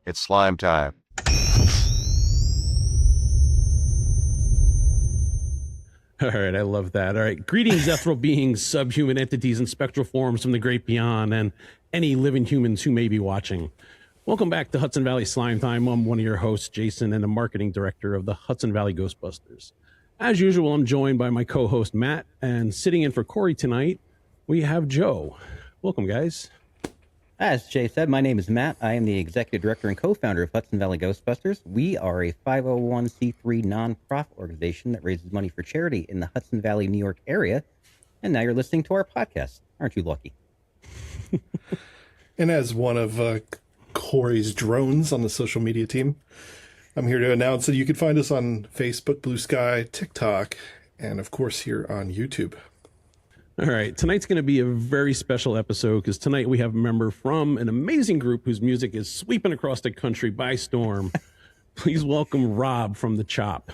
It's slime time. All right, I love that. All right, greetings, ethereal beings, subhuman entities, and spectral forms from the great beyond, and any living humans who may be watching. Welcome back to Hudson Valley Slime Time. I'm one of your hosts, Jason, and the marketing director of the Hudson Valley Ghostbusters. As usual, I'm joined by my co-host, Matt, and sitting in for Corey tonight, we have Joe. Welcome, guys. As Jay said, my name is Matt. I am the executive director and co-founder of Hudson Valley Ghostbusters. We are a 501c3 nonprofit organization that raises money for charity in the Hudson Valley, New York area. And now you're listening to our podcast. Aren't you lucky? And as one of Corey's drones on the social media team, I'm here to announce that you can find us on Facebook, Bluesky, TikTok, and of course here on YouTube. All right, tonight's going to be a very special episode because tonight we have a member from an amazing group whose music is sweeping across the country by storm. Please welcome Rob from The Chop.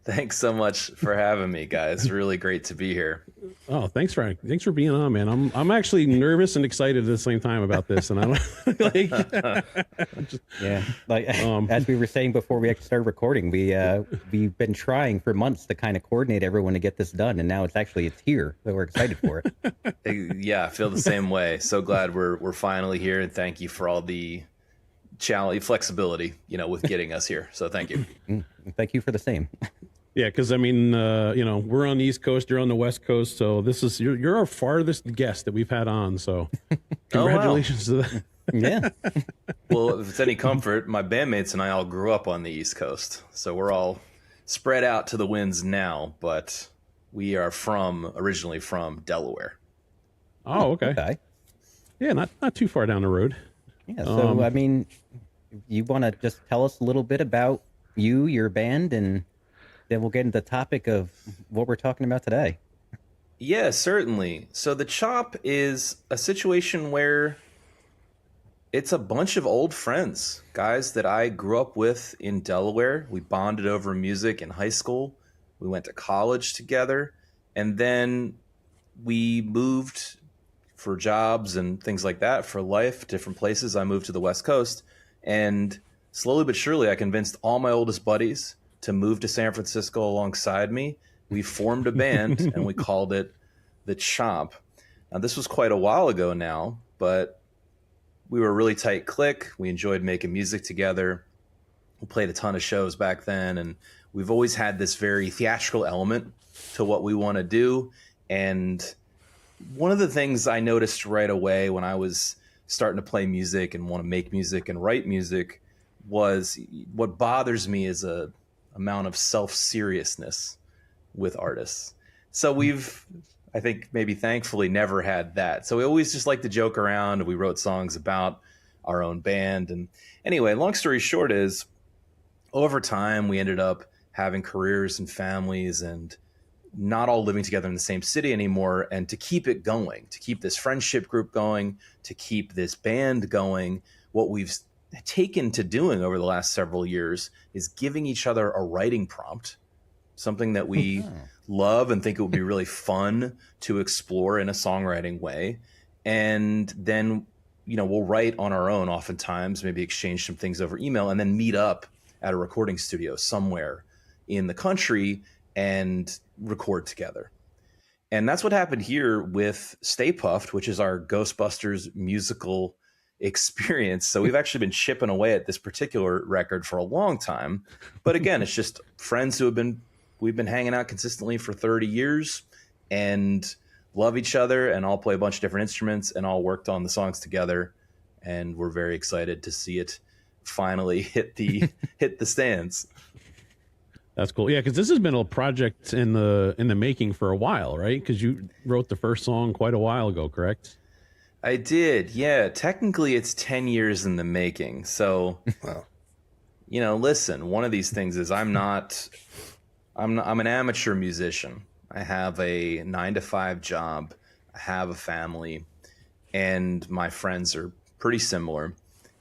Thanks so much for having me, guys. Really great to be here. Oh, thanks for being on, man. I'm actually nervous and excited at the same time about this, and I'm like, as we were saying before we actually started recording, we've been trying for months to kind of coordinate everyone to get this done, and now it's here, so we're excited for it. Yeah, I feel the same way. So glad we're finally here, and thank you for all the flexibility, with getting us here. So thank you. Thank you for the same. Yeah, because I mean, we're on the East Coast, you're on the West Coast, so this is you're our farthest guest that we've had on. So, congratulations to that. Yeah. Well, if it's any comfort, my bandmates and I all grew up on the East Coast, so we're all spread out to the winds now. But we are originally from Delaware. Oh, okay. Yeah, not too far down the road. Yeah. So, I mean, you want to just tell us a little bit about you, your band, and then we'll get into the topic of what we're talking about today. Yeah, certainly. So The Chop is a situation where it's a bunch of old friends, guys that I grew up with in Delaware. We bonded over music in high school. We went to college together. And then we moved for jobs and things like that, for life, different places. I moved to the West Coast. And slowly but surely, I convinced all my oldest buddies to move to San Francisco alongside me. We formed a band and we called it The Chop. Now, this was quite a while ago now, but we were a really tight clique. We enjoyed making music together. We played a ton of shows back then, and we've always had this very theatrical element to what we want to do. And one of the things I noticed right away when I was starting to play music and want to make music and write music was what bothers me is a amount of self-seriousness with artists. So we've, I think maybe thankfully, never had that. So we always just like to joke around, and we wrote songs about our own band. And anyway, long story short is, over time we ended up having careers and families and not all living together in the same city anymore. And to keep it going, to keep this friendship group going, to keep this band going, what we've taken to doing over the last several years is giving each other a writing prompt, something that we love and think it would be really fun to explore in a songwriting way. And then, we'll write on our own oftentimes, maybe exchange some things over email, and then meet up at a recording studio somewhere in the country and record together. And that's what happened here with Stay Puft, which is our Ghostbusters musical experience. So we've actually been chipping away at this particular record for a long time. But again, it's just friends who we've been hanging out consistently for 30 years and love each other and all play a bunch of different instruments and all worked on the songs together. And we're very excited to see it finally hit the stands. That's cool. Yeah, because this has been a project in the making for a while, right? Because you wrote the first song quite a while ago, correct? I did, yeah. Technically, it's 10 years in the making. So, Wow. Listen, one of these things is I'm an amateur musician. I have a 9-to-5 job. I have a family, and my friends are pretty similar.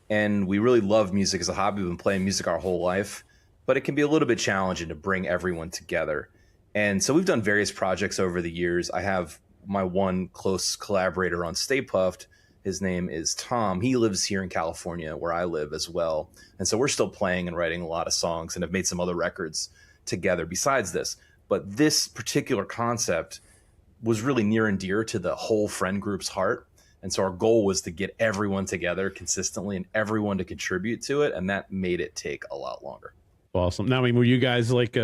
And we really love music as a hobby. We've been playing music our whole life, but it can be a little bit challenging to bring everyone together. And so we've done various projects over the years. I have my one close collaborator on Stay Puft. His name is Tom. He lives here in California where I live as well. And so we're still playing and writing a lot of songs and have made some other records together besides this. But this particular concept was really near and dear to the whole friend group's heart. And so our goal was to get everyone together consistently and everyone to contribute to it. And that made it take a lot longer. Awesome. Now, I mean, were you guys like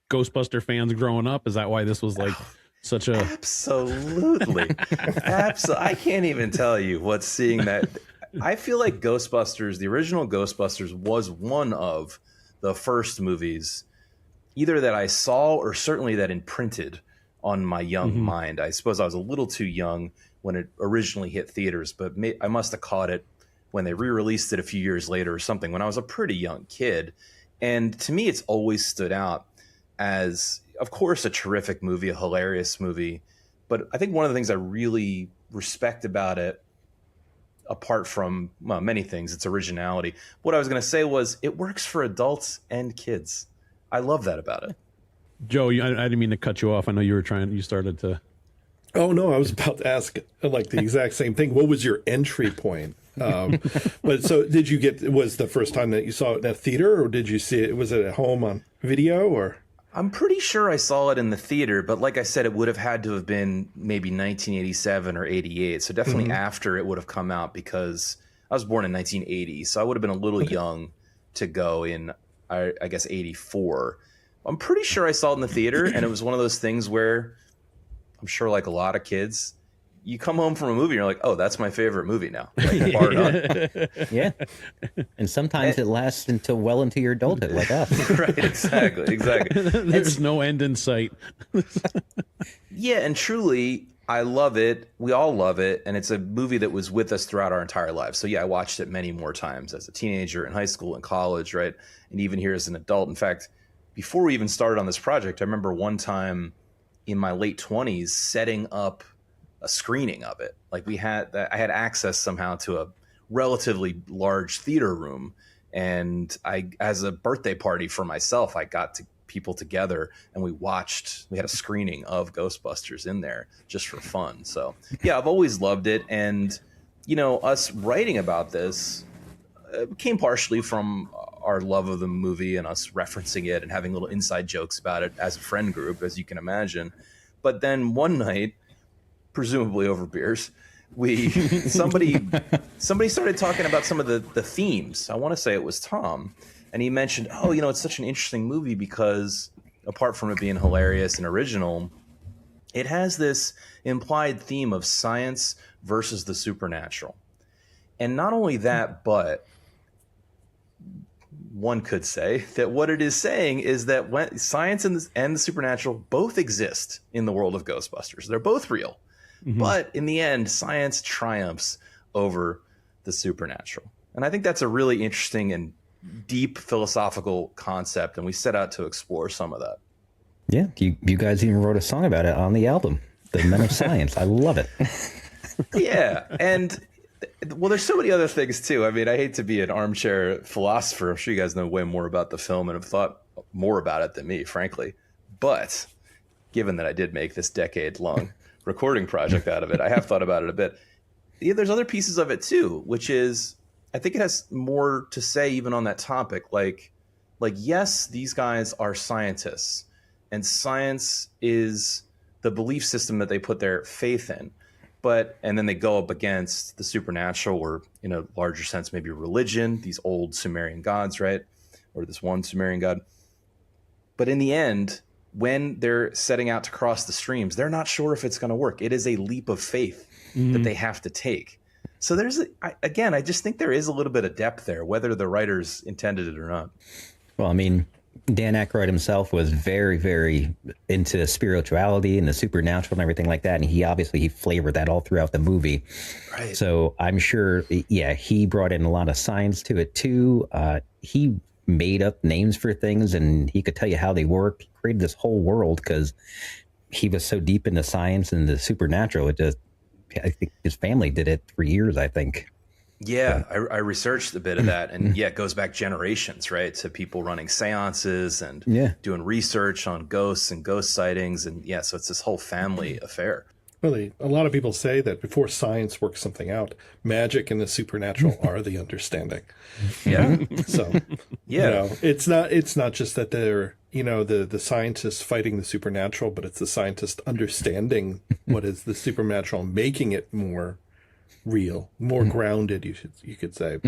Ghostbuster fans growing up? Is that why this was like such a... Absolutely. I can't even tell you what seeing that. I feel like Ghostbusters, the original Ghostbusters, was one of the first movies either that I saw or certainly that imprinted on my young mind. I suppose I was a little too young when it originally hit theaters, but I must have caught it when they re-released it a few years later or something when I was a pretty young kid. And to me, it's always stood out as, of course, a terrific movie, a hilarious movie. But I think one of the things I really respect about it, apart from many things, its originality, what I was going to say was it works for adults and kids. I love that about it. Joe, I didn't mean to cut you off. I know you started to... Oh, no, I was about to ask like the exact same thing. What was your entry point? But so was the first time that you saw it in a theater, or did you see it? Was it at home on video, or? I'm pretty sure I saw it in the theater, but like I said, it would have had to have been maybe 1987 or 88. So definitely after it would have come out, because I was born in 1980. So I would have been a little young to go in, I guess, 84. I'm pretty sure I saw it in the theater, and it was one of those things where I'm sure, like a lot of kids, you come home from a movie and you're like, oh, that's my favorite movie now. Like, bar none. Yeah. And sometimes it lasts until well into your adulthood, like us. Right, exactly. There's no end in sight. Yeah, and truly, I love it. We all love it. And it's a movie that was with us throughout our entire lives. So yeah, I watched it many more times as a teenager, in high school, in college, right? And even here as an adult. In fact, before we even started on this project, I remember one time in my late 20s setting up a screening of it. Like I had access somehow to a relatively large theater room, and as a birthday party for myself, I got people together and we had a screening of Ghostbusters in there just for fun. So yeah, I've always loved it. And us writing about this came partially from our love of the movie and us referencing it and having little inside jokes about it as a friend group, as you can imagine. But then one night, presumably over beers, somebody started talking about some of the themes. I want to say it was Tom, and he mentioned, oh, it's such an interesting movie because apart from it being hilarious and original, it has this implied theme of science versus the supernatural. And not only that, but one could say that what it is saying is that when science and the supernatural both exist in the world of Ghostbusters, they're both real. But in the end, science triumphs over the supernatural. And I think that's a really interesting and deep philosophical concept, and we set out to explore some of that. Yeah, you guys even wrote a song about it on the album, The Men of Science. I love it. Yeah, and well, there's so many other things too. I mean, I hate to be an armchair philosopher. I'm sure you guys know way more about the film and have thought more about it than me, frankly. But given that I did make this decade-long recording project out of it, I have thought about it a bit. Yeah, there's other pieces of it too, which is, I think it has more to say even on that topic. Like yes, these guys are scientists, and science is the belief system that they put their faith in. And then they go up against the supernatural, or in a larger sense, maybe religion, these old Sumerian gods, right? Or this one Sumerian god. But in the end, when they're setting out to cross the streams, they're not sure if it's going to work. It is a leap of faith that they have to take. So I just think there is a little bit of depth there, whether the writers intended it or not. Well, I mean, Dan Aykroyd himself was very, very into spirituality and the supernatural and everything like that. And he flavored that all throughout the movie. Right. So I'm sure, yeah, he brought in a lot of science to it too. He made up names for things, and he could tell you how they work. He created this whole world because he was so deep into science and the supernatural. I think his family did it for years, I think. Yeah, I researched a bit of that, and yeah, it goes back generations, right, to people running seances and doing research on ghosts and ghost sightings, and yeah, so it's this whole family affair. Really, a lot of people say that before science works something out, magic and the supernatural are the understanding. Yeah. So, Yeah. it's not just that they're, the scientists fighting the supernatural, but it's the scientists understanding what is the supernatural, making it more real, more grounded, you could say.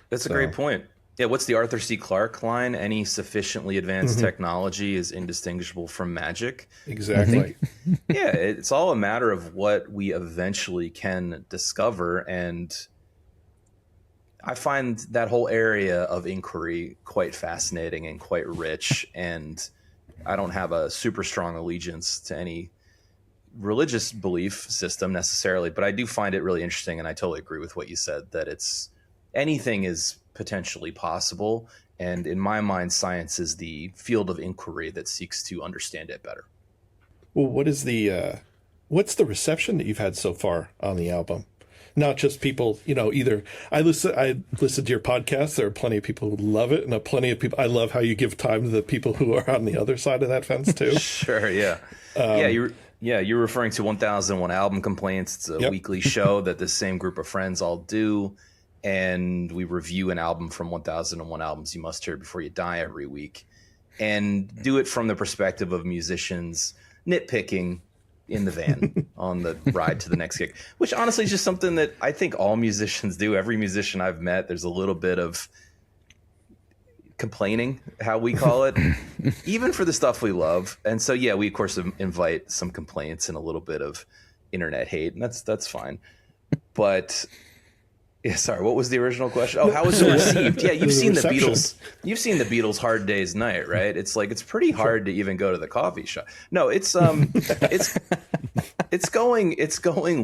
That's a great point. Yeah, what's the Arthur C. Clarke line? Any sufficiently advanced technology is indistinguishable from magic. Exactly. Yeah, it's all a matter of what we eventually can discover. And I find that whole area of inquiry quite fascinating and quite rich. And I don't have a super strong allegiance to any religious belief system necessarily, but I do find it really interesting. And I totally agree with what you said, that anything is potentially possible. And in my mind, science is the field of inquiry that seeks to understand it better. Well, what's the reception that you've had so far on the album? Not just people, either I listen to your podcast. There are plenty of people who love it, and plenty of people. I love how you give time to the people who are on the other side of that fence too. Sure, yeah, you're referring to 1001 Album Complaints. It's a weekly show that this same group of friends all do. And we review an album from 1001 Albums You Must Hear Before You Die every week, and do it from the perspective of musicians nitpicking in the van on the ride to the next gig, which honestly is just something that I think all musicians do. Every musician I've met, there's a little bit of complaining, how we call it, even for the stuff we love. And so, yeah, we of course invite some complaints and a little bit of internet hate, and that's fine. But yeah, sorry, what was the original question? Oh, how was it received? Yeah, you've seen the Beatles. You've seen the Beatles' Hard Day's Night, right? It's like, it's pretty hard to even go to the coffee shop. No, it's going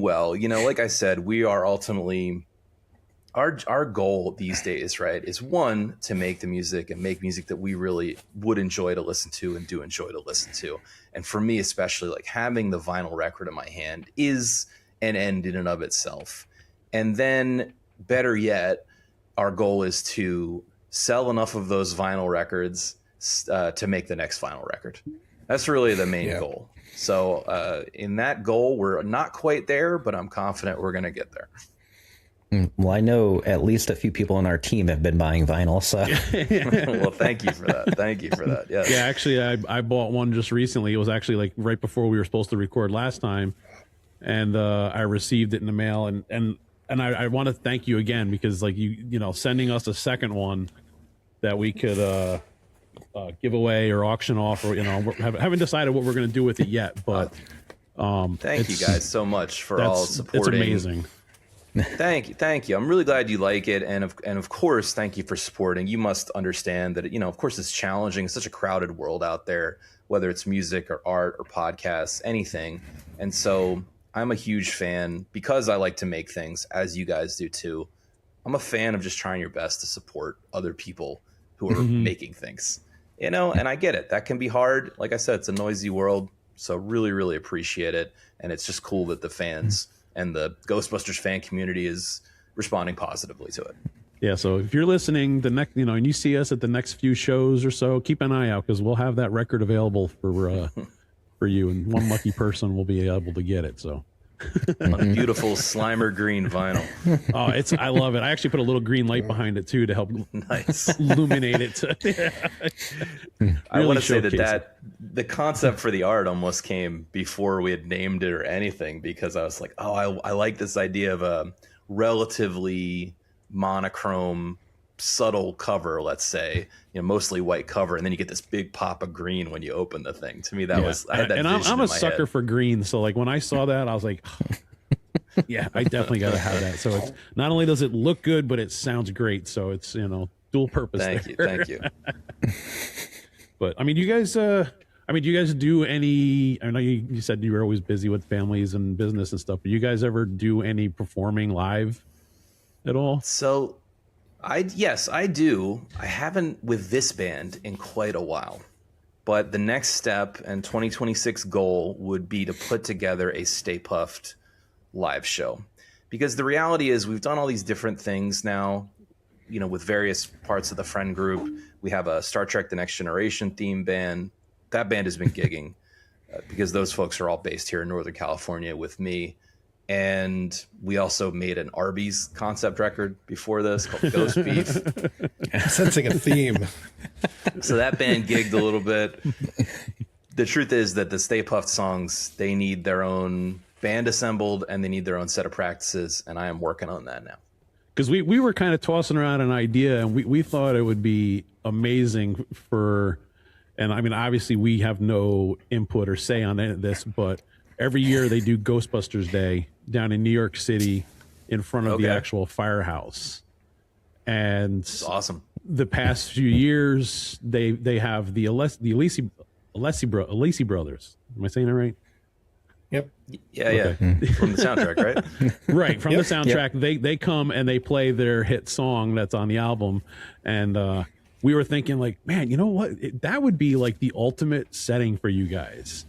well. Like I said, we are ultimately, our goal these days, right, is one, to make the music and make music that we really would enjoy to listen to and do enjoy to listen to. And for me, especially, like, having the vinyl record in my hand is an end in and of itself. And then, better yet, our goal is to sell enough of those vinyl records to make the next vinyl record. That's really the main goal. So in that goal, we're not quite there, but I'm confident we're going to get there. Well, I know at least a few people on our team have been buying vinyl, so. Well, thank you for that. Thank you for that. Yes. Yeah, actually, I bought one just recently. It was actually like right before we were supposed to record last time, and I received it in the mail, and I want to thank you again, because like sending us a second one that we could give away or auction off, or haven't decided what we're going to do with it yet, but thank you guys so much for all supporting. It's amazing. Thank you. I'm really glad you like it, and of course, thank you for supporting. You must understand that of course it's challenging. It's such a crowded world out there, whether it's music or art or podcasts, anything, and so I'm a huge fan, because I like to make things, as you guys do too. I'm a fan of just trying your best to support other people who are making things, and I get it. That can be hard. Like I said, it's a noisy world, so really, really appreciate it. And it's just cool that the fans and the Ghostbusters fan community is responding positively to it. Yeah. So if you're listening the next, and you see us at the next few shows or so, keep an eye out, because we'll have that record available for you, and one lucky person will be able to get it. So on a beautiful Slimer green vinyl. Oh, I love it. I actually put a little green light behind it too to help illuminate it. I want to say that the concept for the art almost came before we had named it or anything, because I was like, I like this idea of a relatively monochrome, subtle cover, let's say, mostly white cover, and then you get this big pop of green when you open the thing. To me, that was, I had that. And I'm a sucker for green, so like when I saw that, I was like, yeah, I definitely got to have that. So it's not only does it look good, but it sounds great. So it's dual purpose. Thank you. But I mean, do you guys do any? I know you said you were always busy with families and business and stuff, but you guys ever do any performing live at all? So yes, I do. I haven't with this band in quite a while, but the next step and 2026 goal would be to put together a Stay Puffed live show, because the reality is we've done all these different things now, with various parts of the friend group. We have a Star Trek The Next Generation theme band. That band has been gigging. because those folks are all based here in Northern California with me. And we also made an Arby's concept record before this called Ghost Beef. I'm sensing a theme. So that band gigged a little bit. The truth is that the Stay Puft songs, they need their own band assembled and they need their own set of practices. And I am working on that now. Because we were kind of tossing around an idea, and we thought it would be amazing for, and I mean, obviously we have no input or say on any of this, but every year they do Ghostbusters Day down in New York City in front of the actual firehouse. And it's awesome. The past few years, they have the Alesi brothers. Am I saying that right? Yep. Yeah. From the soundtrack, right? Right. From the soundtrack, they come and they play their hit song that's on the album. And we were thinking, like, man, you know what? That would be like the ultimate setting for you guys.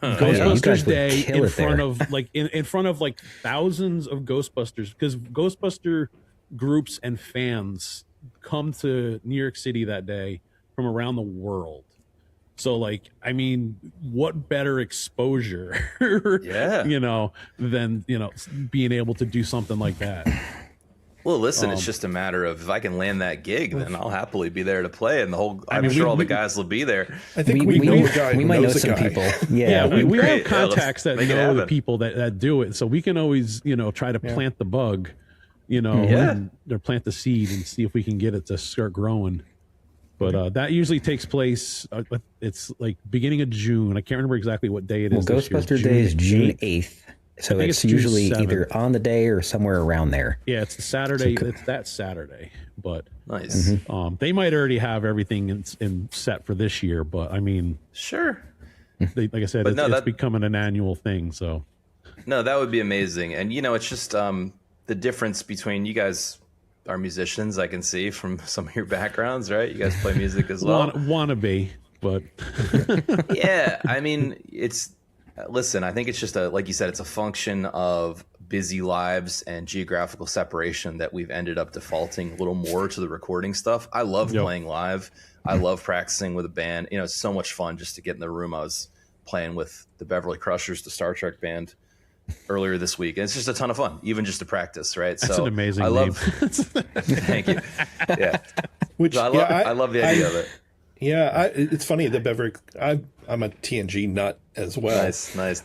Ghostbusters Day in front of like in front of like thousands of Ghostbusters, because Ghostbuster groups and fans come to New York City that day from around the world. So, like, I mean, what better exposure, you know, than, you know, being able to do something like that. Well, listen, it's just a matter of if I can land that gig, then I'll happily be there to play, and I'm sure all the guys will be there. I think we know a guy who might know knows a some guy. people. We have contacts that know the happen. people that do it, so we can always, you know, try to plant the bug, you know, or plant the seed and see if we can get it to start growing. But that usually takes place, it's like beginning of June. I can't remember exactly what day it is. Well, Ghostbusters Day is June 8th. So it's usually either on the day or somewhere around there. Yeah, it's the Saturday. It's that Saturday. But nice. They might already have everything in set for this year. But I mean, sure. Like I said, it's becoming an annual thing. So no, that would be amazing. And, you know, it's just the difference between you guys are musicians, I can see from some of your backgrounds, right? You guys play music as well. Wanna be, but yeah, I mean, listen, I think it's just like you said, it's a function of busy lives and geographical separation that we've ended up defaulting a little more to the recording stuff. I love playing live. I love practicing with a band. You know, it's so much fun just to get in the room. I was playing with the Beverly Crushers, the Star Trek band, earlier this week, and it's just a ton of fun, even just to practice, right? That's an amazing name. Thank you. Yeah, I love the idea of it. Yeah, it's funny. The Beverly, I'm a TNG nut as well. Nice.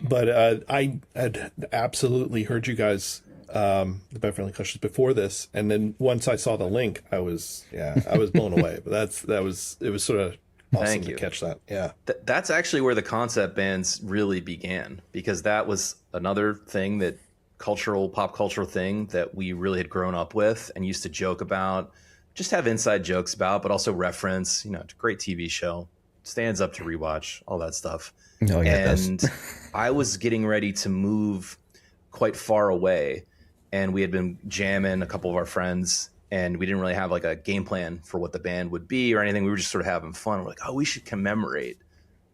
But I had absolutely heard you guys, the Beverly Crushers, before this, and then once I saw the link, I was blown away. But it was sort of awesome to catch that. Yeah, that's actually where the concept bands really began, because that was another thing that pop cultural thing that we really had grown up with and used to joke about, just have inside jokes about, but also reference. You know, it's a great TV show, stands up to rewatch, all that stuff. Oh, yeah, and I was getting ready to move quite far away, and we had been jamming a couple of our friends, and we didn't really have like a game plan for what the band would be or anything. We were just sort of having fun. We're like, oh, we should commemorate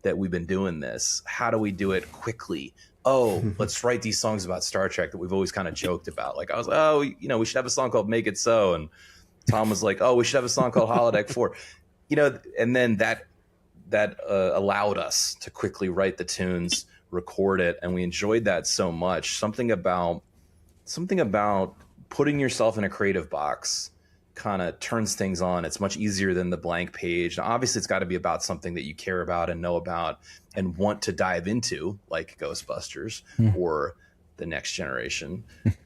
that we've been doing this. How do we do it quickly? Oh, let's write these songs about Star Trek that we've always kind of joked about. Like I was like, oh, you know, we should have a song called Make It So. And Tom was like, oh, we should have a song called Holodeck 4. You know, and then that allowed us to quickly write the tunes, record it, and we enjoyed that so much. Something about putting yourself in a creative box kind of turns things on. It's much easier than the blank page. Now, obviously, it's got to be about something that you care about and know about and want to dive into, like Ghostbusters or The Next Generation.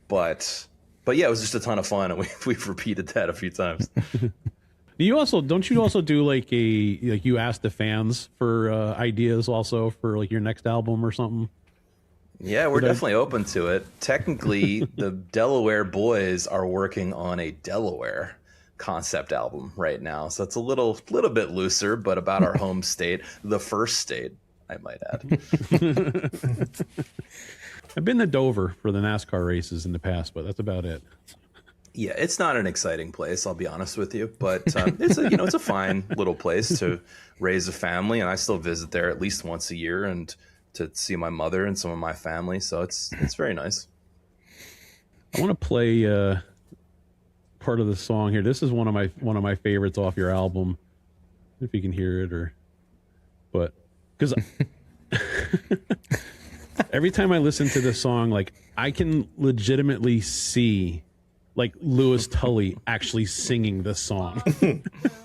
But yeah, it was just a ton of fun, and we've repeated that a few times. Don't you also do like you ask the fans for ideas also for like your next album or something? Yeah, we're definitely open to it. Technically, the Delaware boys are working on a Delaware concept album right now, so it's a little bit looser, but about our home state, the first state, I might add. I've been to Dover for the NASCAR races in the past, but that's about it. Yeah, it's not an exciting place, I'll be honest with you, but it's a fine little place to raise a family, and I still visit there at least once a year and to see my mother and some of my family, so it's very nice. I want to play part of the song here. This is one of my favorites off your album. If you can hear it, because Every time I listen to this song, like I can legitimately see like Louis Tully actually singing this song.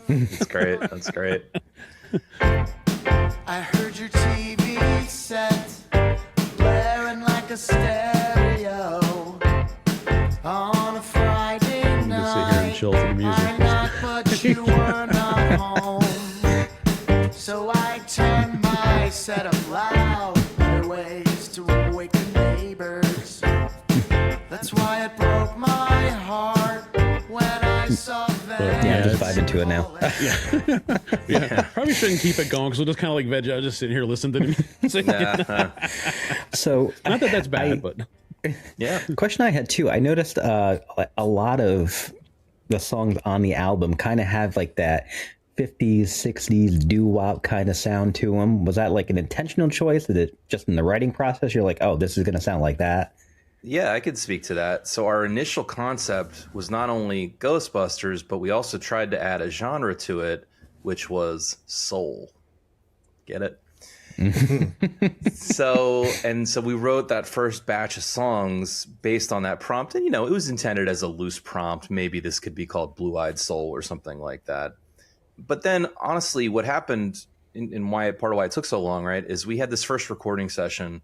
That's great. That's great. I heard your TV set blaring like a stereo on a Friday I'm gonna sit here and chill to the music. I knocked, but you were not home. So I turned my set up loud. There are ways to awaken neighbors. That's why it broke my heart when I saw them. Yeah, I'm just vibing to it now. Yeah, probably shouldn't keep it going because we'll just kind of like veg out, just sitting here listening to the music. So Not that that's bad, but Yeah. question I had too. I noticed a lot of the songs on the album kind of have like that 50s, 60s doo-wop kind of sound to them. Was that like an intentional choice? Is it just in the writing process? You're like, oh, this is going to sound like that. Yeah, I could speak to that. So our initial concept was not only Ghostbusters, but we also tried to add a genre to it, which was soul. Get it? So we wrote that first batch of songs based on that prompt. And, it was intended as a loose prompt. Maybe this could be called Blue-Eyed Soul or something like that. But then, honestly, what happened and part of why it took so long, right, is we had this first recording session.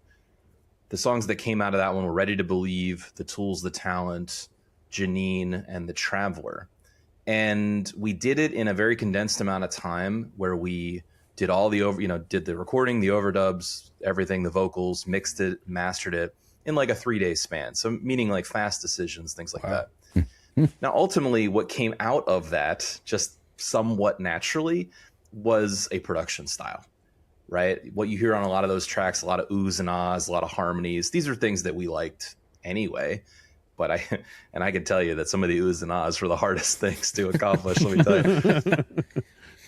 The songs that came out of that one were Ready to Believe, The Tools, The Talent, Janine, and The Traveler. And we did it in a very condensed amount of time where we did all the did the recording, the overdubs, everything, the vocals, mixed it, mastered it in like a 3-day span. So meaning like fast decisions, things like that. Now, ultimately, what came out of that, just somewhat naturally, was a production style. Right? What you hear on a lot of those tracks, a lot of oohs and ahs, a lot of harmonies. These are things that we liked anyway. But I can tell you that some of the oohs and ahs were the hardest things to accomplish, let me tell you.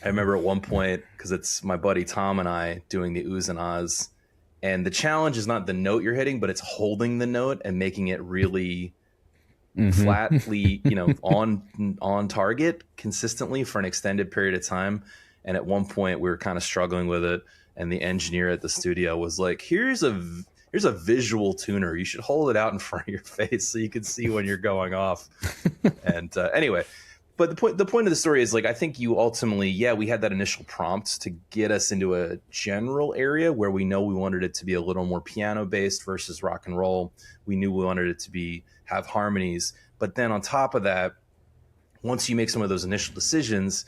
I remember at one point, because it's my buddy Tom and I doing the oohs and ahs, and the challenge is not the note you're hitting, but it's holding the note and making it really flatly, on target consistently for an extended period of time. And at one point we were kind of struggling with it. And the engineer at the studio was like, here's a visual tuner. You should hold it out in front of your face so you can see when you're going off. And anyway, but the point of the story is, like, I think you ultimately, we had that initial prompt to get us into a general area where we know we wanted it to be a little more piano based versus rock and roll. We knew we wanted it to have harmonies. But then on top of that, once you make some of those initial decisions,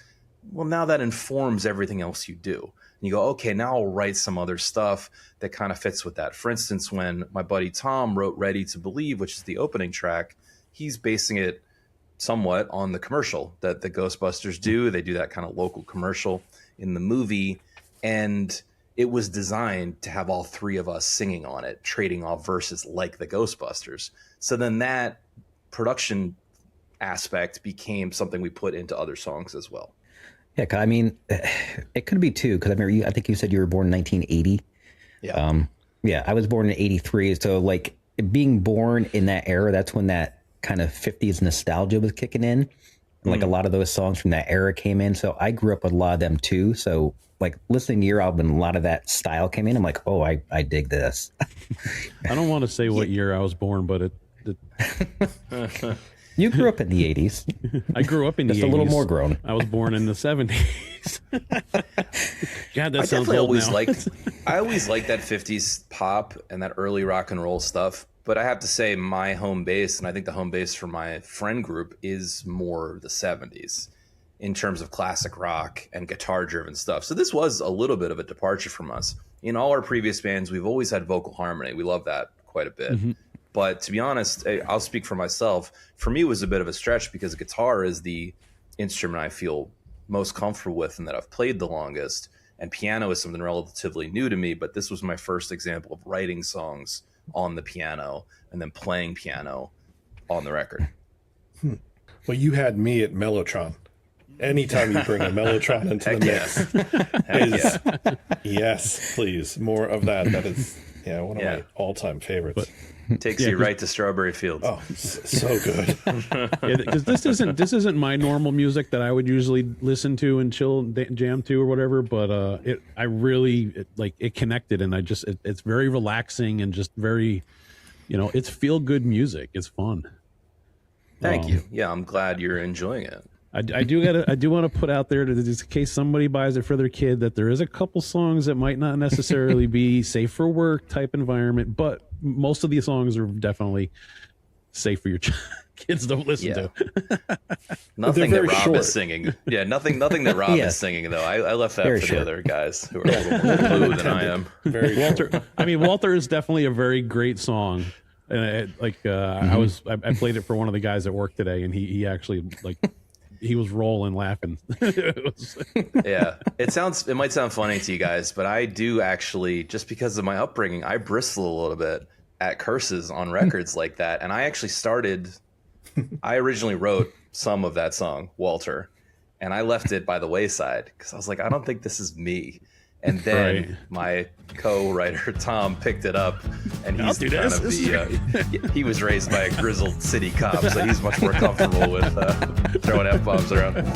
well, now that informs everything else you do. And you go, okay, now I'll write some other stuff that kind of fits with that. For instance, when my buddy Tom wrote Ready to Believe, which is the opening track, he's basing it somewhat on the commercial that the Ghostbusters do. They do that kind of local commercial in the movie. And it was designed to have all three of us singing on it, trading off verses like the Ghostbusters. So then that production aspect became something we put into other songs as well. Yeah, I mean, it could be too, because I think you said you were born in 1980. Yeah. I was born in 83. So like being born in that era, that's when that kind of 50s nostalgia was kicking in. And like a lot of those songs from that era came in. So I grew up with a lot of them too. So like listening to your album, a lot of that style came in. I'm like, oh, I dig this. I don't want to say what year I was born, but You grew up in the 80s. I grew up in the 80s. Just a little more grown. I was born in the 70s. God, that sounds old now. I always liked that 50s pop and that early rock and roll stuff. But I have to say my home base, and I think the home base for my friend group, is more the 70s in terms of classic rock and guitar-driven stuff. So this was a little bit of a departure from us. In all our previous bands, we've always had vocal harmony. We love that quite a bit. Mm-hmm. But to be honest, I'll speak for myself. For me, it was a bit of a stretch because guitar is the instrument I feel most comfortable with and that I've played the longest. And piano is something relatively new to me, but this was my first example of writing songs on the piano and then playing piano on the record. Well, you had me at Mellotron. Anytime you bring a Mellotron into the mix, yes, please, more of that. Yeah, one of my all-time favorites. Takes you right to Strawberry Fields. Oh, so good. Because this isn't my normal music that I would usually listen to and chill and jam to or whatever. But it connected, and it's very relaxing and just very, it's feel good music. It's fun. Thank you. Yeah, I'm glad you're enjoying it. I do want to put out there, just in case somebody buys it for their kid, that there is a couple songs that might not necessarily be safe for work type environment, but most of these songs are definitely safe for your kids to listen to. Nothing that Rob short. is singing. Yeah, nothing that Rob is singing though. I left that Very for short. the other guys who are a little more blue than I am. Very Walter. I mean, Walter is definitely a very great song. And I played it for one of the guys at work today, and he actually he was rolling laughing. Yeah, it might sound funny to you guys, but I do actually, just because of my upbringing, I bristle a little bit at curses on records like that. And I actually I originally wrote some of that song, Walter, and I left it by the wayside because I was like, I don't think this is me. And then my co-writer Tom picked it up, and he's kind of he was raised by a grizzled city cop, so he's much more comfortable with throwing F-bombs around.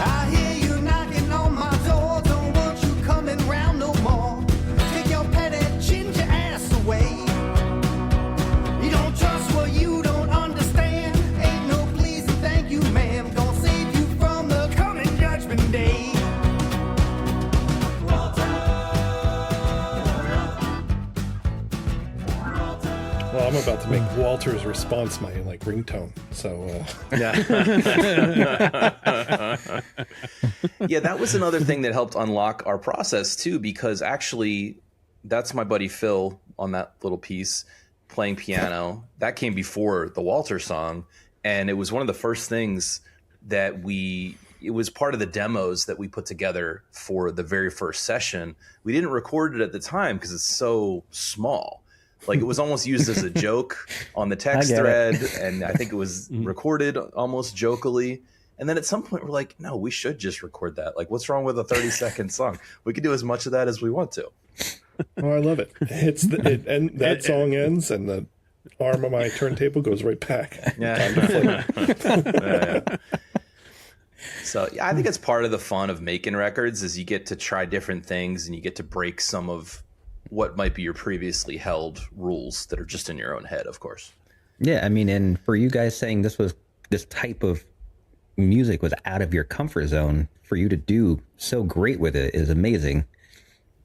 I hear you knocking on my door. Don't want you coming round no more. Take your petty ginger ass away. You don't trust what you don't understand. Ain't no please and thank you, ma'am. Gonna save you from the coming judgment day. Well, I'm about to make Walter's response my ringtone. So Yeah, that was another thing that helped unlock our process too, because actually that's my buddy Phil on that little piece playing piano. That came before the Walter song, and it was one of the first things that it was part of the demos that we put together for the very first session. We didn't record it at the time because it's so small. Like, it was almost used as a joke on the text thread, and I think it was recorded almost jokily. And then at some point, we're like, no, we should just record that. Like, what's wrong with a 30-second song? We can do as much of that as we want to. I love it. And that song ends, and the arm of my turntable goes right back. Yeah. So yeah, I think it's part of the fun of making records is you get to try different things, and you get to break some of what might be your previously held rules that are just in your own head, of course. Yeah, I mean, and for you guys saying this type of music was out of your comfort zone, for you to do so great with it is amazing.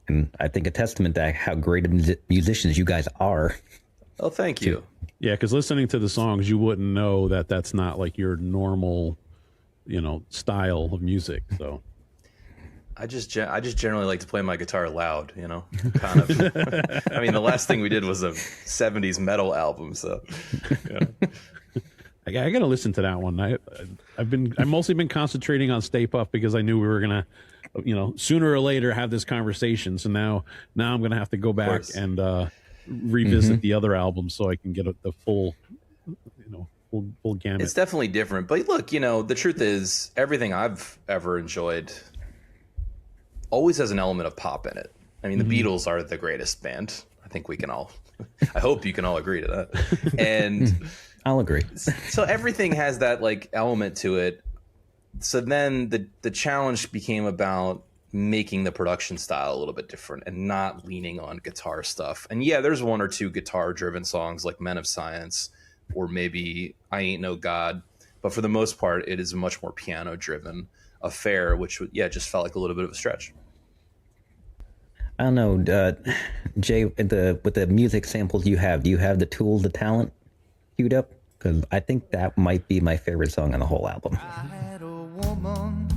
And I think a testament to how great musicians you guys are. Oh, thank you. Yeah, because listening to the songs, you wouldn't know that that's not like your normal, style of music. So I just generally like to play my guitar loud, kind of. I mean, the last thing we did was a 70s metal album, so. Yeah. I got to listen to that one. I've mostly been concentrating on Stay Puft because I knew we were gonna, sooner or later have this conversation. So now I'm gonna have to go back and revisit the other albums so I can get the full, full gamut. It's definitely different, but look, the truth is everything I've ever enjoyed always has an element of pop in it. I mean, the Beatles are the greatest band. I think I hope you can all agree to that. And I'll agree. So everything has that element to it. So then the challenge became about making the production style a little bit different and not leaning on guitar stuff. And yeah, there's one or two guitar driven songs like Men of Science or maybe I Ain't No God. But for the most part, it is a much more piano driven affair, which just felt like a little bit of a stretch. I don't know, Jay, with the music samples you have, do you have the Tool, the Talent queued up? Because I think that might be my favorite song on the whole album. I had a woman,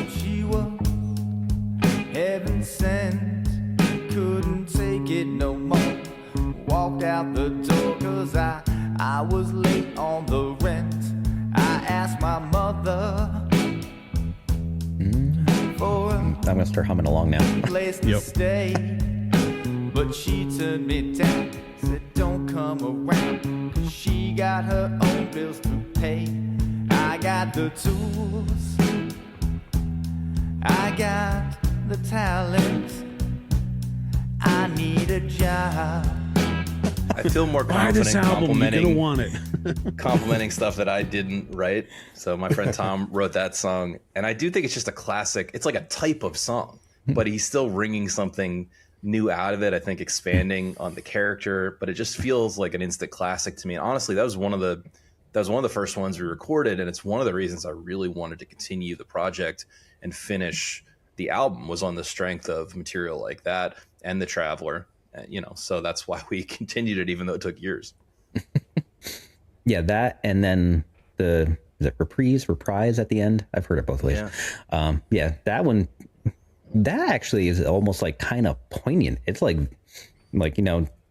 she was heaven sent, couldn't take it no more, walked out the door cause I was late on the rent. I asked my mother for I'm gonna start humming along now. place to Yep. stay. But she turned me down, said don't come around, 'cause she got her own bills to pay. I got the tools, I got the talent, I need a job. I feel more Buy this confident album. You're gonna complimenting want it. complimenting stuff that I didn't write. So my friend Tom wrote that song, and I do think it's just a classic. It's like a type of song, but he's still wringing something new out of it. I think expanding on the character, but it just feels like an instant classic to me. And honestly, that was one of the first ones we recorded, and it's one of the reasons I really wanted to continue the project and finish the album, was on the strength of material like that and The Traveler. So that's why we continued it, even though it took years. Yeah, that, and then is it reprise at the end? I've heard it both ways. Yeah. That one, that actually is almost like kind of poignant. It's like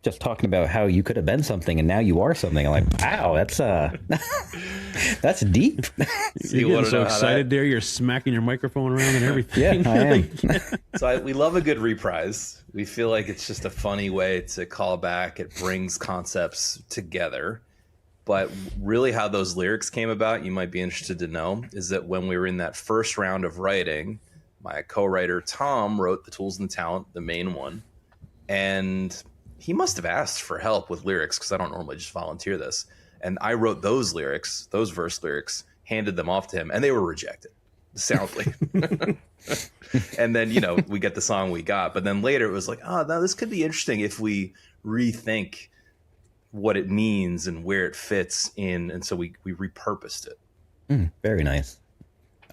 just talking about how you could have been something and now you are something. I'm like, wow, that's that's deep. You're getting so excited there. You're smacking your microphone around and everything. Yeah, I am. So we love a good reprise. We feel like it's just a funny way to call back. It brings concepts together. But really how those lyrics came about, you might be interested to know, is that when we were in that first round of writing, my co-writer Tom wrote The Tools and the Talent, the main one. And he must have asked for help with lyrics, because I don't normally just volunteer this. And I wrote those lyrics, those verse lyrics, handed them off to him, and they were rejected soundly. And then, we get the song we got. But then later it was like, now this could be interesting if we rethink what it means and where it fits in. And so we repurposed it. Very nice.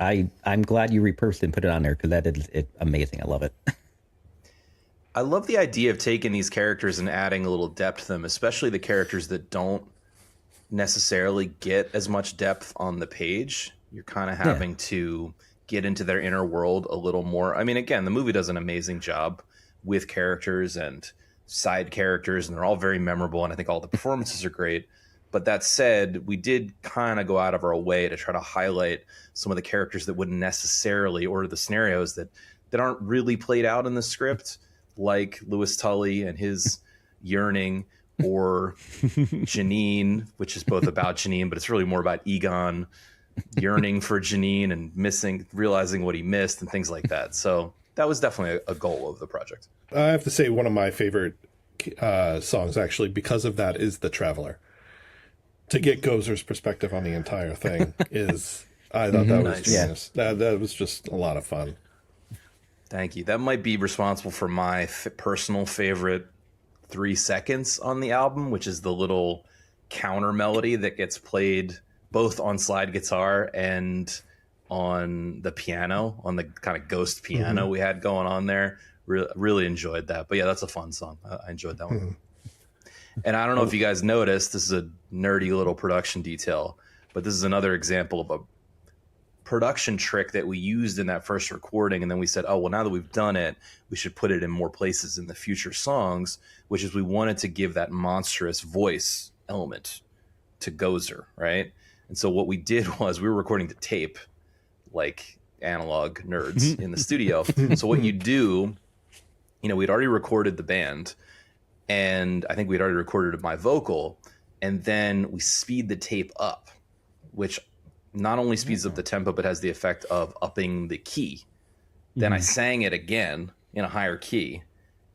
I'm glad you repurposed and put it on there, because that is amazing. I love it. I love the idea of taking these characters and adding a little depth to them, especially the characters that don't necessarily get as much depth on the page. You're kind of having to get into their inner world a little more. I mean, again, the movie does an amazing job with characters and side characters, and they're all very memorable, and I think all the performances are great. But that said, we did kind of go out of our way to try to highlight some of the characters that wouldn't necessarily, or the scenarios that aren't really played out in the script, like Louis Tully and his yearning, or Janine, which is both about Janine, but it's really more about Egon yearning for Janine and realizing what he missed and things like that. So that was definitely a goal of the project. I have to say one of my favorite songs, actually, because of that, is The Traveler. To get Gozer's perspective on the entire thing I thought that was genius. That was just a lot of fun. Thank you. That might be responsible for my personal favorite 3 seconds on the album, which is the little counter melody that gets played both on slide guitar and on the piano, on the kind of ghost piano we had going on there. Really enjoyed that. But yeah, that's a fun song. I enjoyed that one. And I don't know if you guys noticed, this is a nerdy little production detail, but this is another example of a production trick that we used in that first recording. And then we said, oh, well, now that we've done it, we should put it in more places in the future songs, which is we wanted to give that monstrous voice element to Gozer, right? And so what we did was we were recording to tape, like analog nerds in the studio. So what you do, we'd already recorded the band, and I think we'd already recorded my vocal, and then we speed the tape up, which not only speeds up the tempo, but has the effect of upping the key. Then I sang it again in a higher key.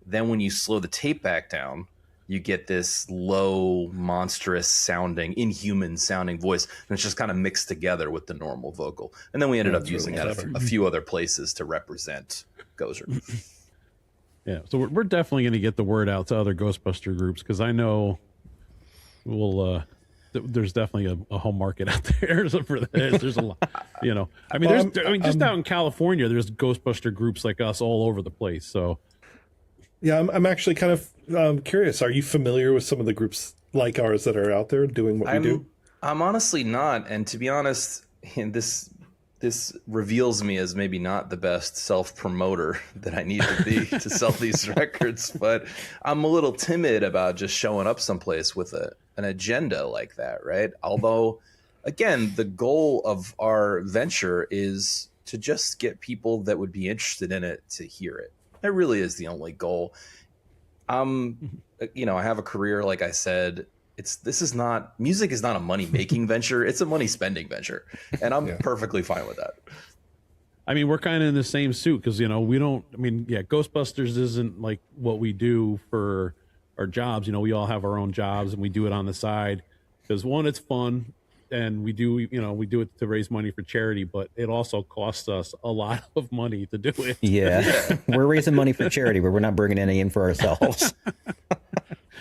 Then when you slow the tape back down, you get this low, monstrous sounding, inhuman sounding voice. And it's just kind of mixed together with the normal vocal. And then we ended up using that a few other places to represent Gozer. Yeah, so we're definitely going to get the word out to other Ghostbuster groups, because I know there's definitely a home market out there for this. There's a lot, I mean, just out in California, there's Ghostbuster groups like us all over the place. So, yeah, I'm actually kind of curious. Are you familiar with some of the groups like ours that are out there doing what we do? I'm honestly not, and to be honest, this reveals me as maybe not the best self-promoter that I need to be to sell these records, but I'm a little timid about just showing up someplace with an agenda like that, right? Although, again, the goal of our venture is to just get people that would be interested in it to hear it. That really is the only goal. You know, I have a career, like I said. Music is not a money making venture. It's a money spending venture, and I'm perfectly fine with that. I mean, we're kind of in the same suit because, you know, we don't, I mean, yeah, Ghostbusters isn't like what we do for our jobs. You know, we all have our own jobs and we do it on the side because, one, it's fun, and we do it to raise money for charity, but it also costs us a lot of money to do it. Yeah. We're raising money for charity, but we're not bringing any in for ourselves.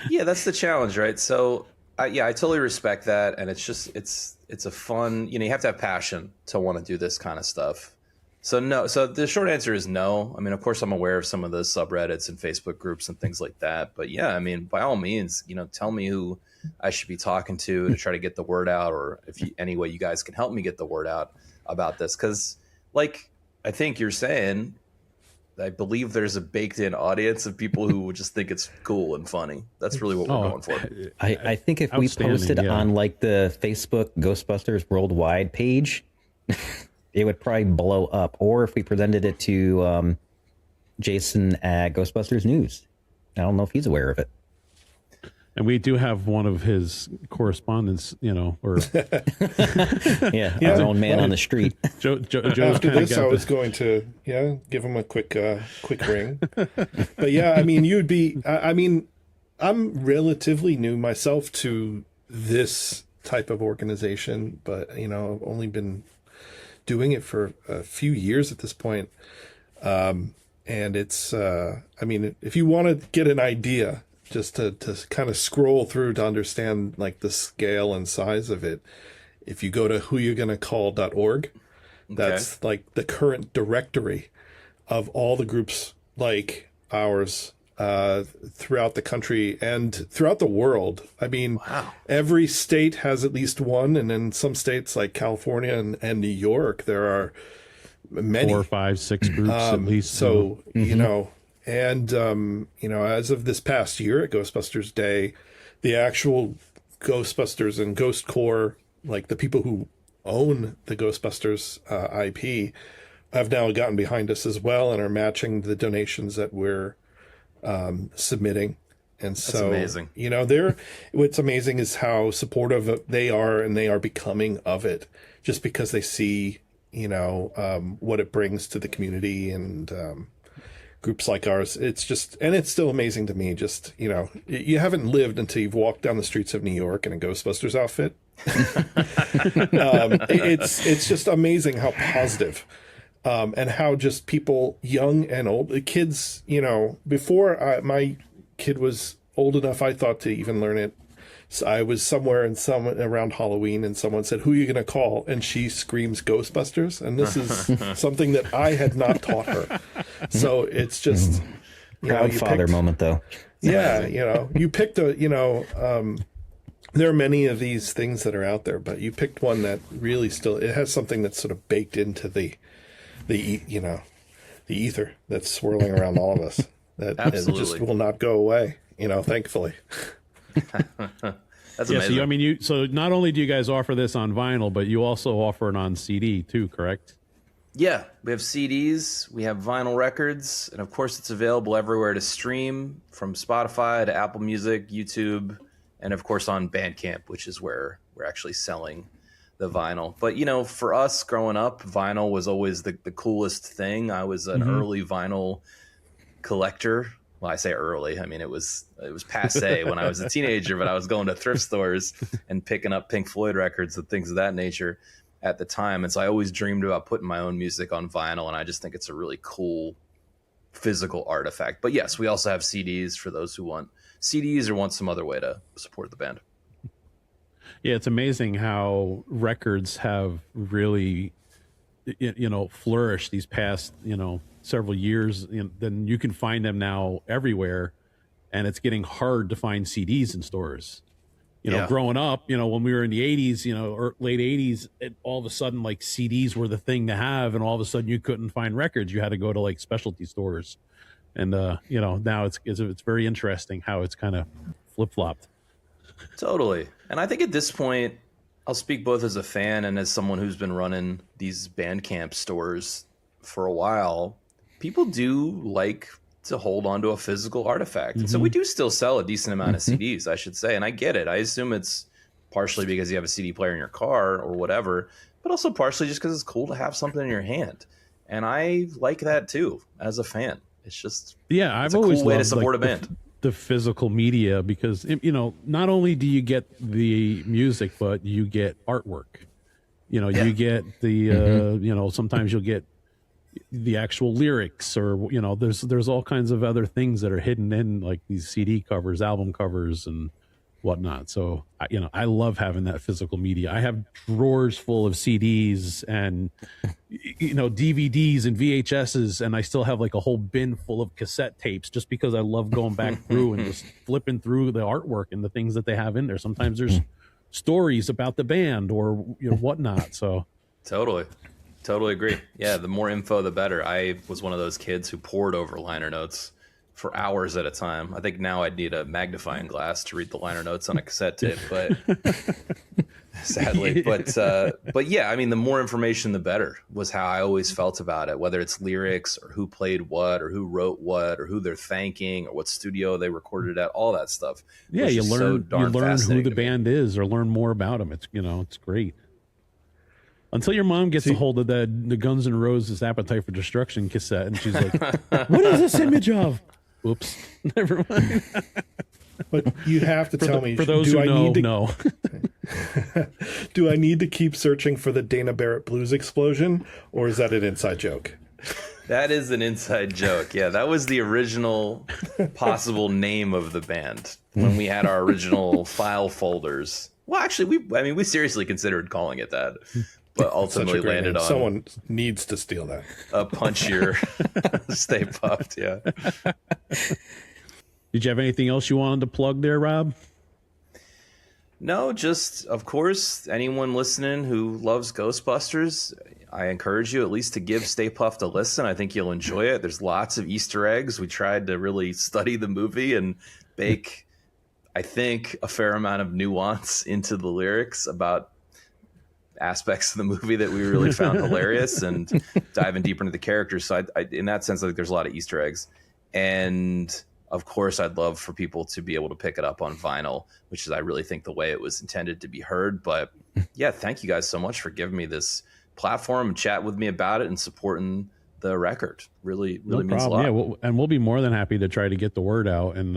Yeah, that's the challenge, right? So, I totally respect that, and it's a fun, you know, you have to have passion to want to do this kind of stuff. So no, so the short answer is no. I mean, of course, I'm aware of some of the subreddits and Facebook groups and things like that, but yeah, I mean, by all means, you know, tell me who I should be talking to try to get the word out, or if any way you guys can help me get the word out about this, because, like, I think you're saying, I believe there's a baked-in audience of people who would just think it's cool and funny. That's really what we're going for. I think if we posted on like the Facebook Ghostbusters Worldwide page, it would probably blow up. Or if we presented it to Jason at Ghostbusters News. I don't know if he's aware of it. And we do have one of his correspondents, you know, or our own man on the street. Joe's After this, I was going to give him a quick ring. But yeah, I mean, you'd be. I mean, I'm relatively new myself to this type of organization, but you know, I've only been doing it for a few years at this point. And it's. I mean, if you want to get an idea, just to kind of scroll through to understand like the scale and size of it, if you go to whoyougonnacall.org, that's like the current directory of all the groups like ours throughout the country and throughout the world. I mean, every state has at least one, and in some states like California and New York, there are many 4, 5, 6 groups at least. So, you know, and, you know, as of this past year at Ghostbusters Day, the actual Ghostbusters and Ghost Corps, like the people who own the Ghostbusters IP, have now gotten behind us as well and are matching the donations that we're submitting. And so, that's amazing. You know, what's amazing is how supportive they are, and they are becoming of it just because they see, you know, what it brings to the community and, groups like ours. It's just, and it's still amazing to me. Just, you know, you haven't lived until you've walked down the streets of New York in a Ghostbusters outfit. It's just amazing how positive, and how just people, young and old, the kids, you know, before my kid was old enough, I thought, to even learn it. So I was somewhere around Halloween, and someone said, "Who are you going to call?" And she screams Ghostbusters. And this is something that I had not taught her. So it's just, proud father moment, though. Yeah. You know, you picked there are many of these things that are out there, but you picked one that really it has something that's sort of baked into the ether that's swirling around all of us. That it just will not go away, you know, thankfully. That's amazing. So I mean, so not only do you guys offer this on vinyl, but you also offer it on CD too, correct? Yeah, we have CDs, we have vinyl records, and of course it's available everywhere to stream, from Spotify to Apple Music, YouTube, and of course on Bandcamp, which is where we're actually selling the vinyl. But, you know, for us growing up, vinyl was always the coolest thing. I was an early vinyl collector. Well, I say early. I mean, it was passé when I was a teenager, but I was going to thrift stores and picking up Pink Floyd records and things of that nature at the time. And so I always dreamed about putting my own music on vinyl, and I just think it's a really cool physical artifact. But yes, we also have CDs for those who want CDs or want some other way to support the band. Yeah, it's amazing how records have really, you know, flourished these past, you know, several years. Then you can find them now everywhere, and it's getting hard to find CDs in stores. You know, growing up, you know, when we were in the 80s, you know, or late 80s, all of a sudden, like, CDs were the thing to have, and all of a sudden you couldn't find records. You had to go to, like, specialty stores. And, you know, now it's very interesting how it's kind of flip-flopped. Totally. And I think at this point, I'll speak both as a fan and as someone who's been running these Bandcamp stores for a while. People do like to hold on to a physical artifact. And so we do still sell a decent amount of CDs, I should say. And I get it. I assume it's partially because you have a CD player in your car or whatever, but also partially just because it's cool to have something in your hand. And I like that too, as a fan. It's just, I've a always cool way to loved, support like, a band. the physical media, because, you know, not only do you get the music, but you get artwork. You know, you get the you know, sometimes you'll get the actual lyrics, or, you know, there's all kinds of other things that are hidden in, like these CD covers, album covers, and whatnot. So, you know, I love having that physical media. I have drawers full of CDs and, you know, DVDs and VHSs, and I still have like a whole bin full of cassette tapes, just because I love going back through and just flipping through the artwork and the things that they have in there. Sometimes there's stories about the band or, you know, whatnot. So Totally agree. Yeah, the more info, the better. I was one of those kids who pored over liner notes for hours at a time. I think now I'd need a magnifying glass to read the liner notes on a cassette tape, but sadly. But yeah, I mean, the more information, the better, was how I always felt about it, whether it's lyrics or who played what or who wrote what or who they're thanking or what studio they recorded at, all that stuff. yeah, you learn who the band is, or learn more about them. It's, you know, it's great. Until your mom gets a hold of the Guns N' Roses Appetite for Destruction cassette, and she's like, what is this image of? Oops, never mind. But you have to tell me, for those who know. Do I need to keep searching for the Dana Barrett blues explosion, or is that an inside joke? That is an inside joke. Yeah, that was the original possible name of the band when we had our original file folders. Well, actually, we seriously considered calling it that, but ultimately landed on someone needs to steal that. A punchier Stay Puft. Yeah. Did you have anything else you wanted to plug there, Rob? No, just, of course, anyone listening who loves Ghostbusters, I encourage you at least to give Stay Puft a listen. I think you'll enjoy it. There's lots of Easter eggs. We tried to really study the movie and bake, I think, a fair amount of nuance into the lyrics about aspects of the movie that we really found hilarious, and diving deeper into the characters. So I, in that sense, I think there's a lot of Easter eggs. And of course, I'd love for people to be able to pick it up on vinyl, which is, I really think, the way it was intended to be heard. But yeah, thank you guys so much for giving me this platform and chat with me about it and supporting the record. Really means a lot. Yeah, and we'll be more than happy to try to get the word out and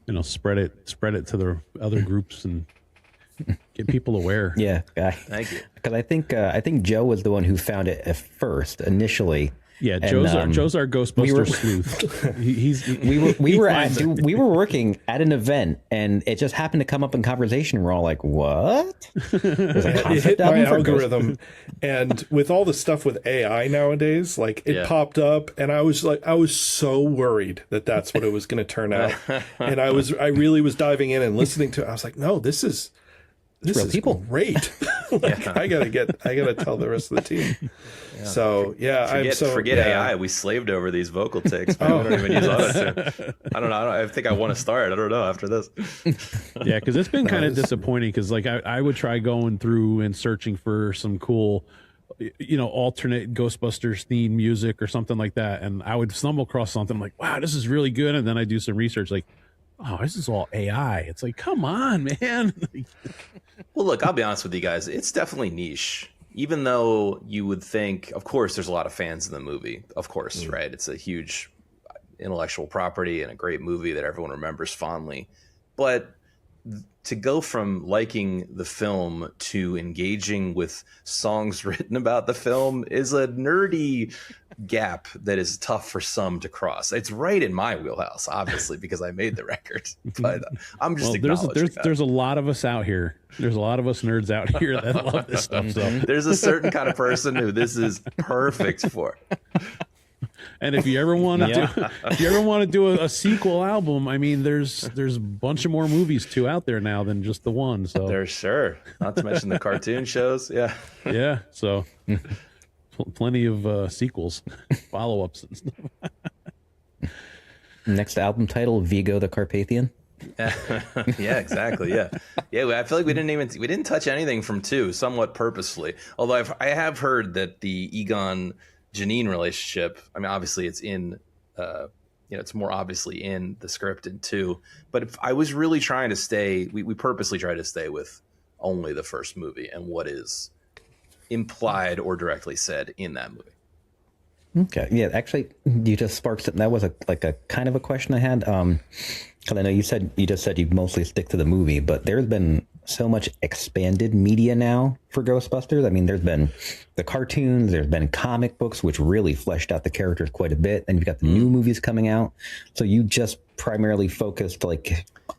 you know, spread it to the other groups and get people aware. Yeah, thank you. Because I think Joe was the one who found it at first initially. Yeah, Joe's our Ghostbusters sleuth. We were working at an event, and it just happened to come up in conversation. We're all like, "What?" It hit my algorithm, and with all the stuff with AI nowadays, like it popped up, and I was so worried that that's what it was going to turn out, and I really was diving in and listening to it. I was like, "No, this is people. Great." I gotta tell the rest of the team. Yeah. So yeah, forget AI. We slaved over these vocal takes. Man. We don't even use auto-tune. I don't know. I think I want to start. I don't know after this. Yeah, because it's been kind of disappointing. Because like I would try going through and searching for some cool, you know, alternate Ghostbusters theme music or something like that, and I would stumble across something. I'm like, wow, this is really good. And then I do some research, like, oh, this is all AI. It's like, come on, man. Well, look, I'll be honest with you guys. It's definitely niche. Even though you would think, of course, there's a lot of fans in the movie. Of course, right? It's a huge intellectual property and a great movie that everyone remembers fondly. But to go from liking the film to engaging with songs written about the film is a nerdy gap that is tough for some to cross. It's right in my wheelhouse, obviously, because I made the record. But I'm just acknowledging that. There's a lot of us out here. There's a lot of us nerds out here that love this stuff. So there's a certain kind of person who this is perfect for. And if you ever want to do a sequel album, I mean, there's a bunch of more movies too out there now than just the one. So there's not to mention the cartoon shows. Yeah. So plenty of sequels, follow-ups and stuff. Next album title, Vigo the Carpathian. Yeah, exactly. Yeah. I feel like we didn't touch anything from 2, somewhat purposefully. Although I have heard that the Egon Janine relationship, I mean, obviously it's in, it's more obviously in the script in 2, but if I was really trying to stay, we purposely tried to stay with only the first movie and what is implied or directly said in that movie. Okay. Yeah, actually, you just sparked something. That was a kind of a question I had. Because I know you just said you mostly stick to the movie, but there's been so much expanded media now for Ghostbusters. I mean, there's been the cartoons, there's been comic books, which really fleshed out the characters quite a bit. And you've got the new movies coming out. So you just primarily focused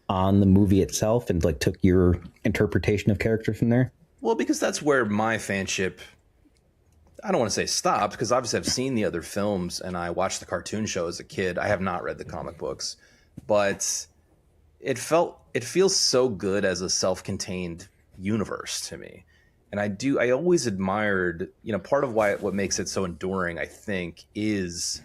on the movie itself and took your interpretation of characters from there? Well, because that's where my fanship, I don't want to say stopped, because obviously I've seen the other films and I watched the cartoon show as a kid. I have not read the comic books, but it feels so good as a self-contained universe to me. And I always admired, part of what makes it so enduring, I think, is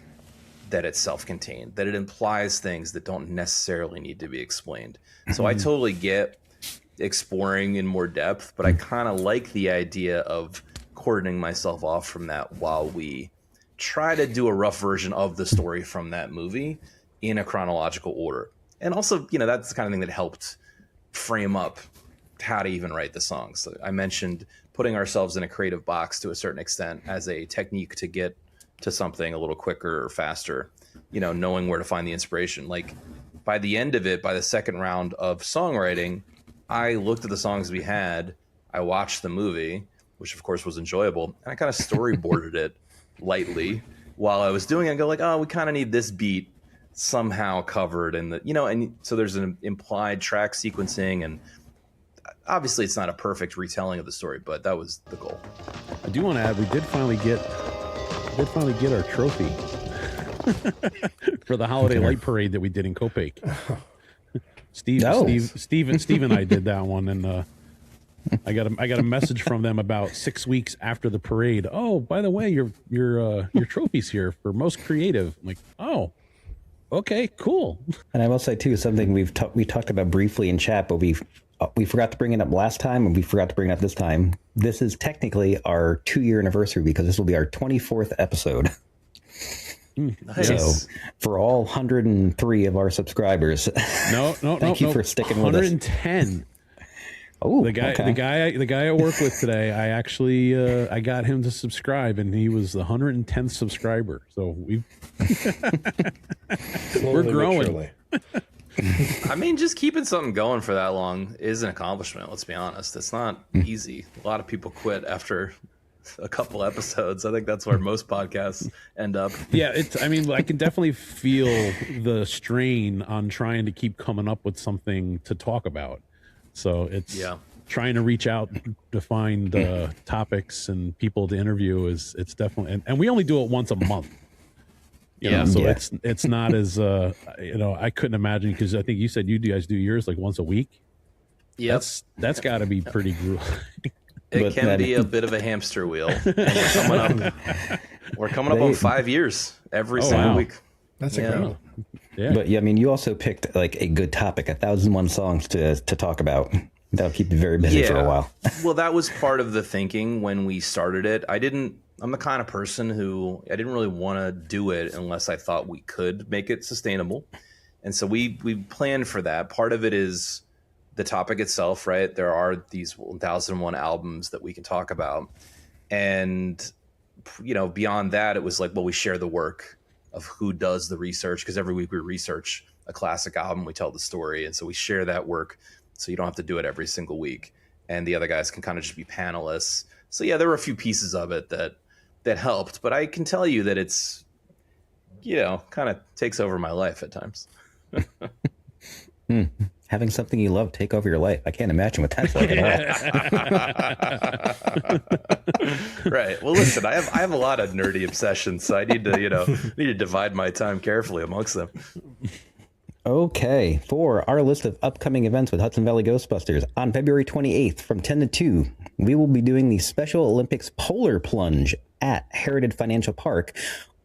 that it's self-contained, that it implies things that don't necessarily need to be explained. So I totally get exploring in more depth, but I kind of like the idea of cordoning myself off from that while we try to do a rough version of the story from that movie in a chronological order. And also, that's the kind of thing that helped frame up how to even write the songs. So I mentioned putting ourselves in a creative box to a certain extent as a technique to get to something a little quicker or faster, knowing where to find the inspiration. Like by the end of it, by the second round of songwriting, I looked at the songs we had, I watched the movie, which of course was enjoyable, and I kind of storyboarded it lightly while I was doing it and go oh, we kind of need this beat somehow covered, and and so there's an implied track sequencing, and obviously it's not a perfect retelling of the story, but that was the goal. I do want to add, we did finally get our trophy for the holiday light parade that we did in Kopek. Steve and I did that one, and I got a message from them about 6 weeks after the parade. Oh, by the way, your trophy's here for most creative. I'm like, oh, okay, cool. And I will say too, something we talked about briefly in chat, but we forgot to bring it up last time, and we forgot to bring it up this time. This is technically our 2-year anniversary because this will be our 24th episode. Nice. So for all 103 of our subscribers, thank you for sticking with us. 110. Oh, the guy I work with today, I actually I got him to subscribe, and he was the 110th subscriber. So we're growing. I mean, just keeping something going for that long is an accomplishment. Let's be honest; it's not easy. A lot of people quit after a couple episodes. I think that's where most podcasts end up. Yeah, I can definitely feel the strain on trying to keep coming up with something to talk about. So it's trying to reach out to find topics and people to interview it's definitely, and we only do it once a month. It's not as I couldn't imagine, because I think you said you guys do yours like once a week. Yep. That's got to be pretty grueling. It can be a bit of a hamster wheel. And we're coming up on 5 years every single week. That's incredible. Yeah. But yeah, I mean, you also picked like a good topic, 1,001 songs to talk about. That'll keep you very busy for a while. Well, that was part of the thinking when we started it. I'm the kind of person who I didn't really want to do it unless I thought we could make it sustainable. And so we planned for that. Part of it is the topic itself, right? There are these 1,001 albums that we can talk about. And, beyond that, it was like, well, we share the work of who does the research, because every week we research a classic album, we tell the story. And so we share that work, so you don't have to do it every single week. And the other guys can kind of just be panelists. So yeah, there were a few pieces of it that helped, but I can tell you that it's, kind of takes over my life at times. Having something you love take over your life. I can't imagine what that's like at all. Right. Well, listen, I have a lot of nerdy obsessions, so I need to divide my time carefully amongst them. Okay, for our list of upcoming events with Hudson Valley Ghostbusters, on February 28th from 10 to 2, we will be doing the Special Olympics Polar Plunge at Heritage Financial Park,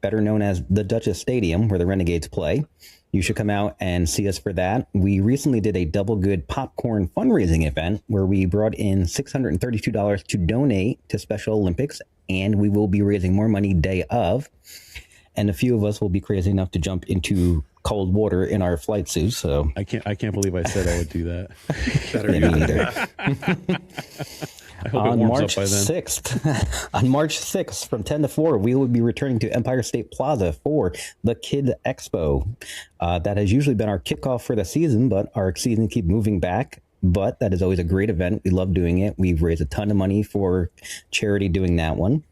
better known as the Duchess Stadium, where the Renegades play. You should come out and see us for that. We recently did a Double Good popcorn fundraising event where we brought in $632 to donate to Special Olympics, and we will be raising more money day of. And a few of us will be crazy enough to jump into cold water in our flight suits. So I can't believe I said I would do that. Better me neither. I hope it On warms March up by then. 6th, on March 6th from 10 to 4, we will be returning to Empire State Plaza for the Kid Expo. That has usually been our kickoff for the season, but our season keep moving back. But that is always a great event. We love doing it. We've raised a ton of money for charity doing that one.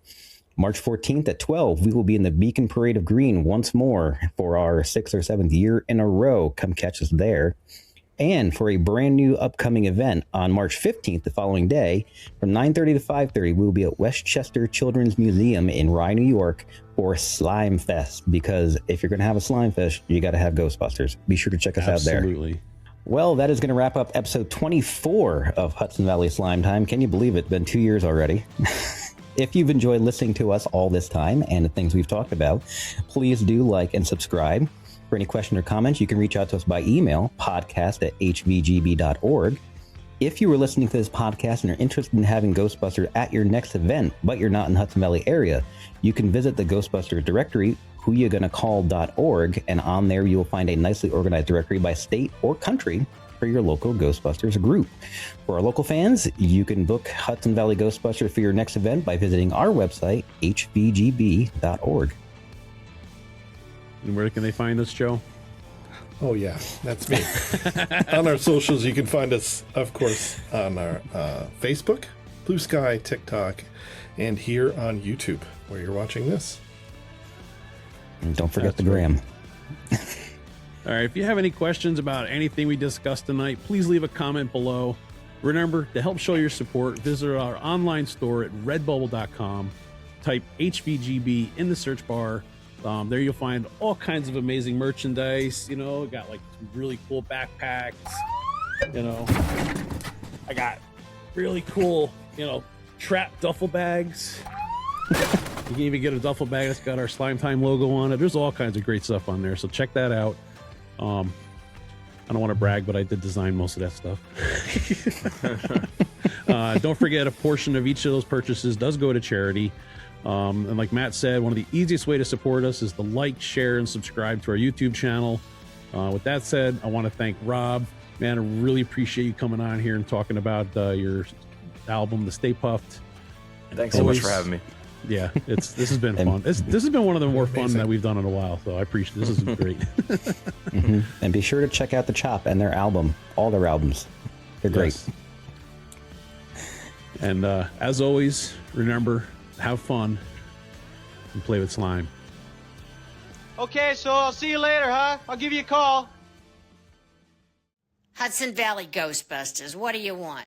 March 14th at 12, we will be in the Beacon Parade of Green once more for our 6th or 7th year in a row. Come catch us there. And for a brand new upcoming event on March 15th, the following day, from 9:30 to 5:30, we will be at Westchester Children's Museum in Rye, New York for Slime Fest. Because if you're going to have a Slime Fest, you got to have Ghostbusters. Be sure to check us out there. Absolutely. Well, that is going to wrap up episode 24 of Hudson Valley Slime Time. Can you believe it? It's been 2 years already. If you've enjoyed listening to us all this time and the things we've talked about, please do like and subscribe. For any questions or comments, you can reach out to us by email, podcast@hvgb.org. If you were listening to this podcast and are interested in having Ghostbusters at your next event, but you're not in the Hudson Valley area, you can visit the Ghostbusters directory, whoyougonacall.org, and on there you will find a nicely organized directory by state or country for your local Ghostbusters group. For our local fans, you can book Hudson Valley Ghostbusters for your next event by visiting our website, hvgb.org. And where can they find us, Joe? Oh, yeah, that's me. On our socials, you can find us, of course, on our Facebook, Bluesky, TikTok, and here on YouTube, where you're watching this. And don't forget That's the gram. All right, if you have any questions about anything we discussed tonight, please leave a comment below. Remember, to help show your support, visit our online store at redbubble.com. Type HVGB in the search bar. There you'll find all kinds of amazing merchandise. You know, got like some really cool backpacks. You know, I got really cool, trap duffel bags. You can even get a duffel bag that's got our Slime Time logo on it. There's all kinds of great stuff on there, so check that out. I don't want to brag, but I did design most of that stuff. Don't forget, a portion of each of those purchases does go to charity. And like Matt said, one of the easiest way to support us is to like, share, and subscribe to our YouTube channel. With that said, I want to thank Rob. Man, I really appreciate you coming on here and talking about your album, The Stay Puffed. Thanks so much for having me. Yeah, this has been fun. This has been one of the more fun that we've done in a while, so I appreciate this. Is great. Mm-hmm. And be sure to check out The Chop and their album, all their albums. They're great. Yes. And as always, remember, have fun and play with slime. Okay, so I'll see you later, huh? I'll give you a call. Hudson Valley Ghostbusters, what do you want?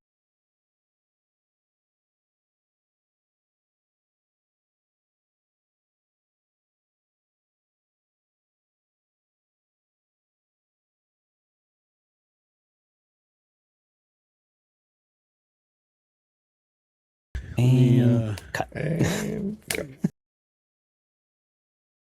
And cut. And